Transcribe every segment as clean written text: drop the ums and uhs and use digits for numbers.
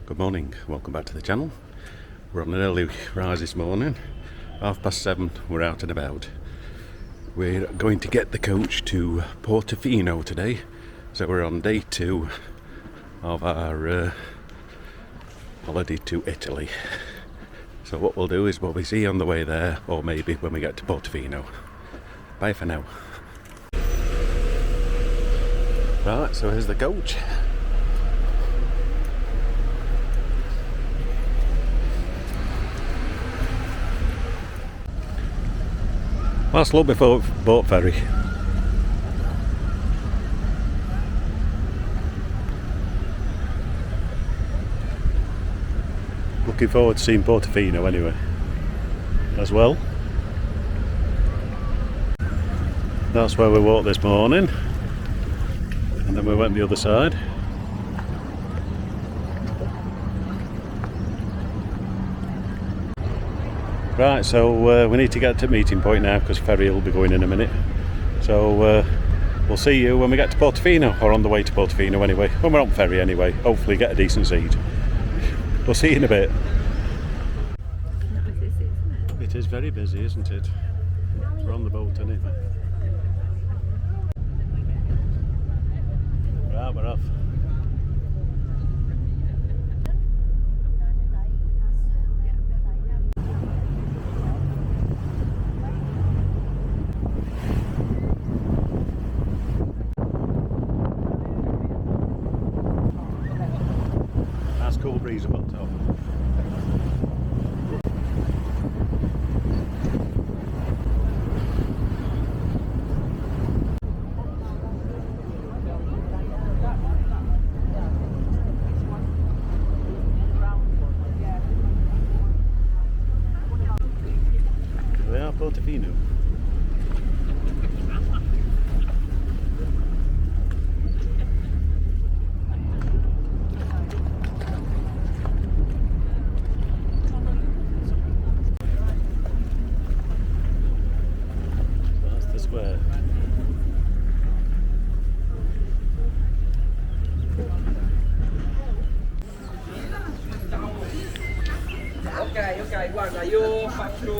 Good morning, welcome back to the channel. We're on an early rise this morning, 7:30, we're out and about. We're going to get the coach to Portofino today, so we're on day 2 of our holiday to Italy. So what we'll do is we'll be see you on the way there, or maybe when we get to Portofino. Bye for now. Right, so here's the coach. Last look before boat ferry. Looking forward to seeing Portofino anyway, as well. That's where we walked this morning, and then we went the other side. Right, so we need to get to meeting point now because ferry will be going in a minute. So we'll see you when we get to Portofino, or on the way to Portofino anyway. When we're on ferry anyway, hopefully get a decent seat. We'll see you in a bit. It is very busy, isn't it? We're on the boat anyway. Right, we're off. Nice cool breeze up on top. We are Portofino. That's the square. Ok, guarda, io faccio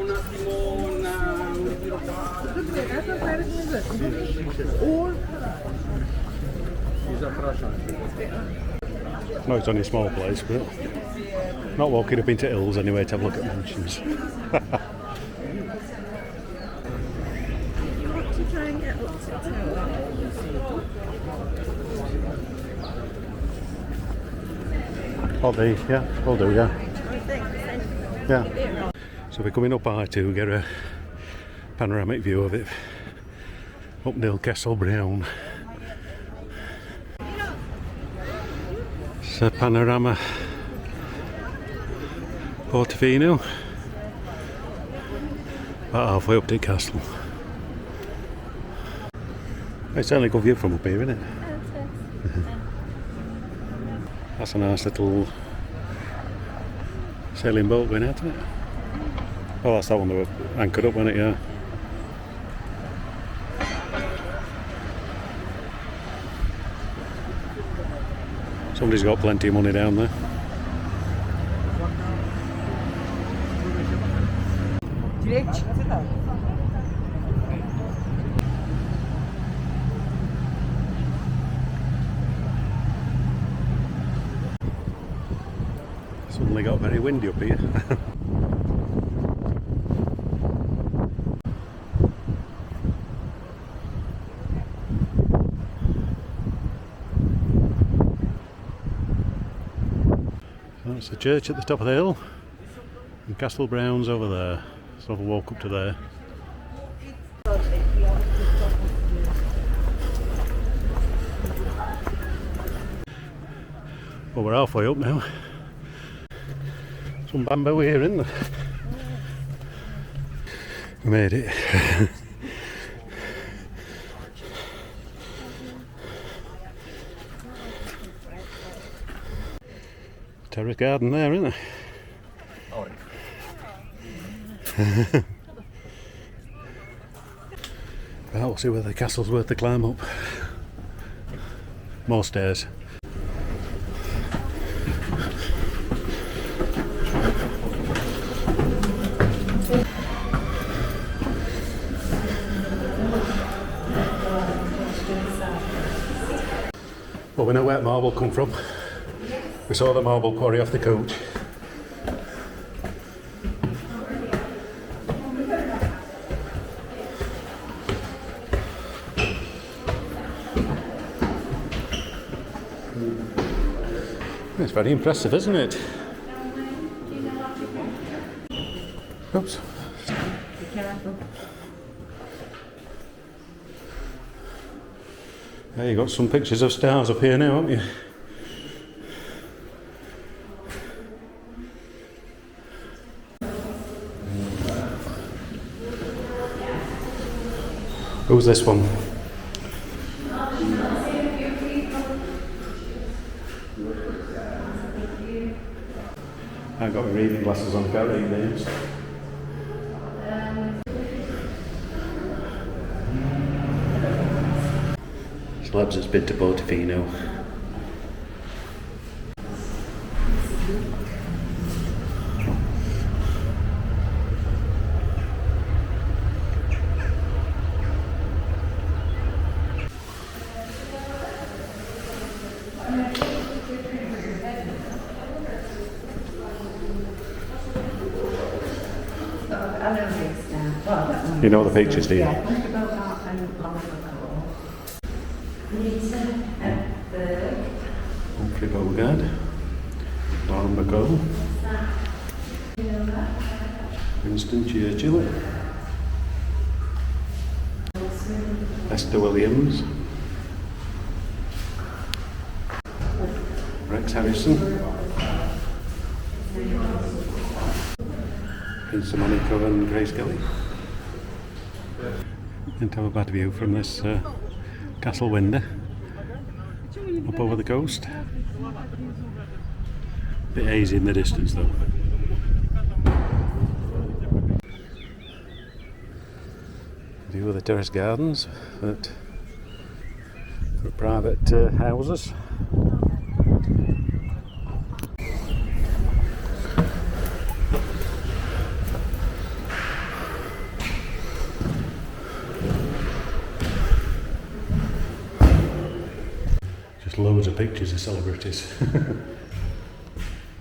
un attimo un giro qua. No, it's only a small place, but not walking up into hills anyway to have a look at mansions. You want to try and get up to tower? I'll do, yeah, I'll do, yeah. I think. Yeah. So we're coming up high to get a panoramic view of it up near Castle Brown. It's a panorama Portofino, about halfway up to the castle. It's only a good view from up here, isn't it? That's a nice little sailing boat going out, isn't it? Oh, that's that one that were anchored up, wasn't it? Yeah. Somebody's got plenty of money down there. Suddenly got very windy up here. That's the church at the top of the hill, and Castle Brown's over there, so I'll walk up to there. Well, we're halfway up now. Some bamboo here, isn't there? We made it. Terrace garden there, isn't there? Oh. Right, we'll see whether the castle's worth the climb up. More stairs. we know where marble come from. We saw the marble quarry off the coach. It's very impressive, isn't it? Oops. Be careful. There you got some pictures of stars up here now, haven't you? Who's this one? I've got my reading glasses on, I can't read names. Slabs has been to Portofino. I know this now. Well, that one. You know the pictures, do you? Yeah, think about that and long ago. Humphrey Bogart. Lauren Bacall. Winston Churchill. Esther Williams. Rex Harrison. Prince of Monaco and Grace Kelly. Didn't have a bad view from this castle window up over the coast. Bit hazy in the distance though. View of the terrace gardens for private houses. Just loads of pictures of celebrities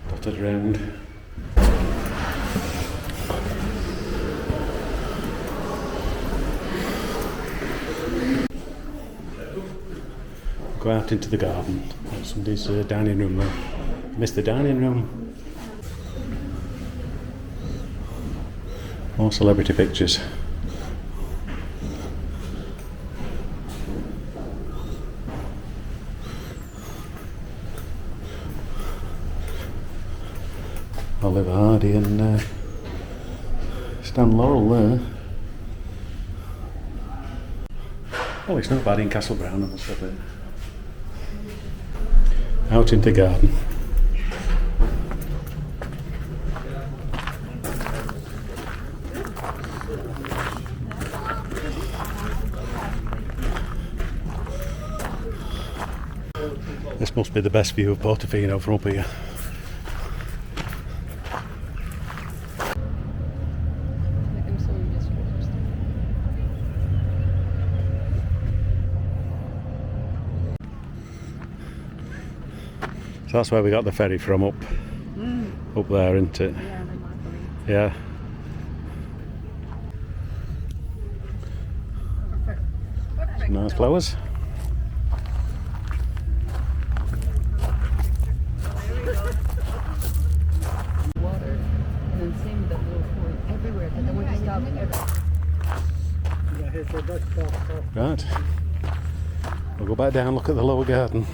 dotted around. Go out into the garden. That's somebody's dining room there. Missed the dining room. More celebrity pictures. Oliver Hardy and Stan Laurel there. Oh, it's not bad in Castle Brown, I must admit. Out into the garden. This must be the best view of Portofino from up here. So that's where we got the ferry from, up there, isn't it? Yeah. Some nice flowers. Water, and then same with that little point everywhere, but then when you stop Right. We'll go back down, look at the lower garden.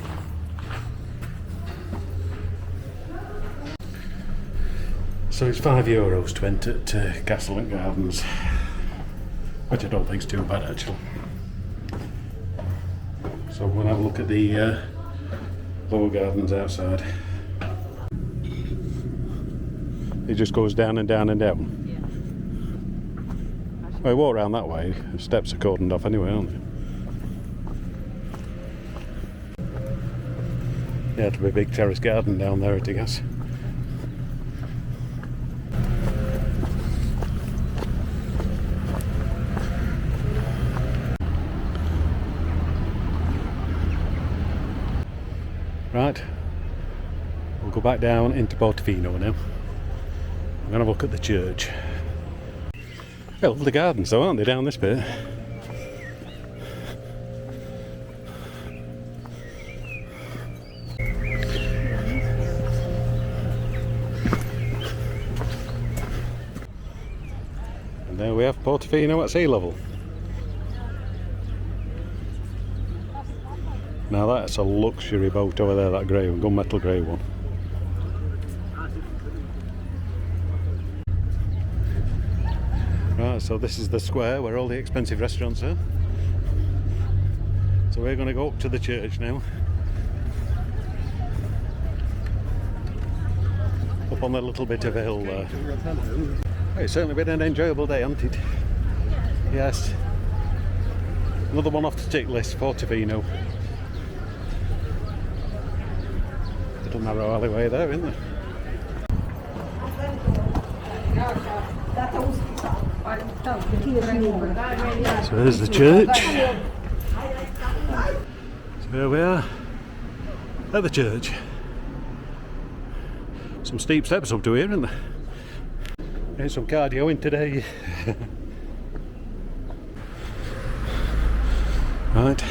So it's €5 to enter Castle and Gardens, which I don't think is too bad actually. So we'll have a look at the lower gardens outside. It just goes down and down and down. Yeah. Well, you walk around that way, the steps are cordoned off anyway, aren't they? Yeah, it'll be a big terrace garden down there, I guess. Right, we'll go back down into Portofino now. I'm going to look at the church. Well, the gardens though, aren't they, down this bit? And there we have Portofino at sea level. Now that's a luxury boat over there, that grey one, gunmetal grey one. Right, so this is the square where all the expensive restaurants are. So we're going to go up to the church now. Up on that little bit of hill there. It's certainly been an enjoyable day, hasn't it? Yes. Another one off the tick list, Portofino. Little narrow alleyway there, isn't there? So there's the church. So here we are at the church. Some steep steps up to here, isn't there? Getting some cardio in today. Right.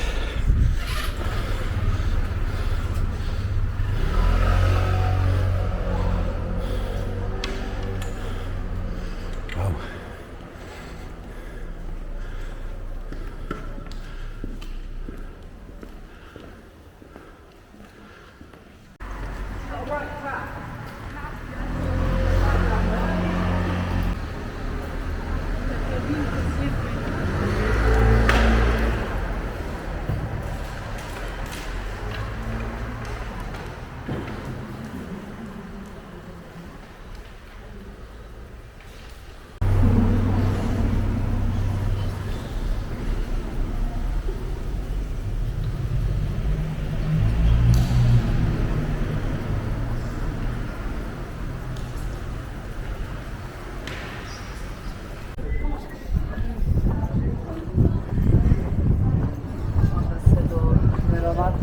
Wow.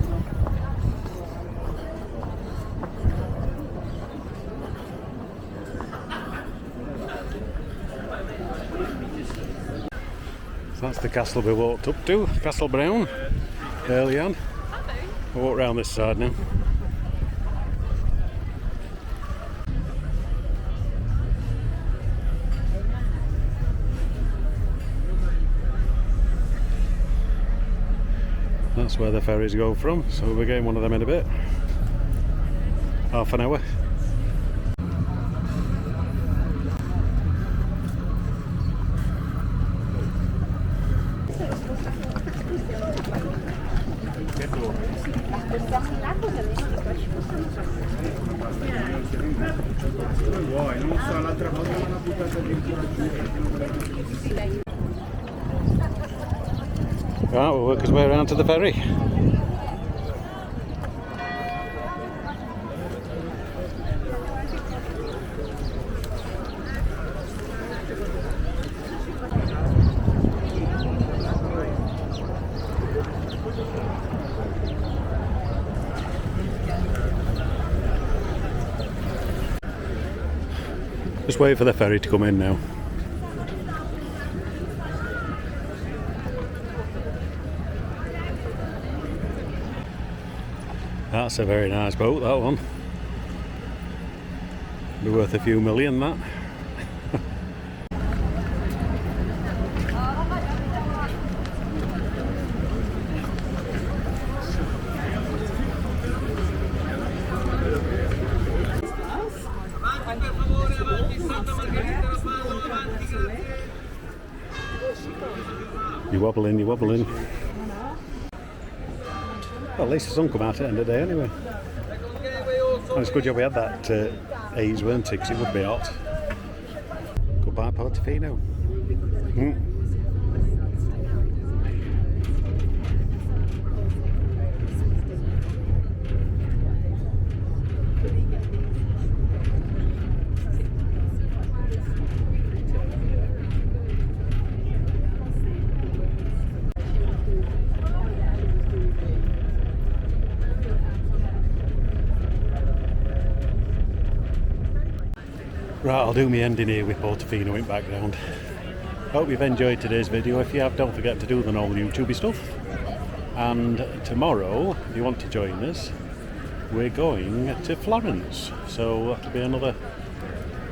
So that's the castle we walked up to, Castle Brown, early on. We'll walk round this side now. That's where the ferries go from, so we're getting one of them in a bit. Half an hour. Right, we'll work his way around to the ferry. Just wait for the ferry to come in now. That's a very nice boat, that one. Be worth a few million, that. You're wobbling, you're wobbling. Well, at least the sun come out at the end of the day anyway. And it's a good job we had that haze, weren't it? Because it would be hot. Goodbye, Portofino. Right, I'll do my ending here with Portofino in background. Hope you've enjoyed today's video. If you have, don't forget to do the normal YouTubey stuff. And tomorrow, if you want to join us, we're going to Florence. So that'll be another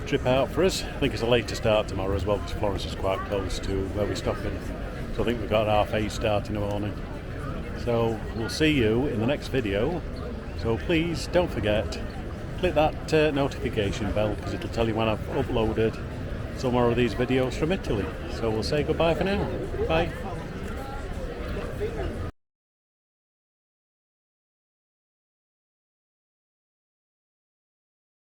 trip out for us. I think it's a later start tomorrow as well, because Florence is quite close to where we're stopping. So I think we've got 8:30 start in the morning. So we'll see you in the next video. So please don't forget, click that notification bell, because it'll tell you when I've uploaded some more of these videos from Italy. So we'll say goodbye for now. Bye.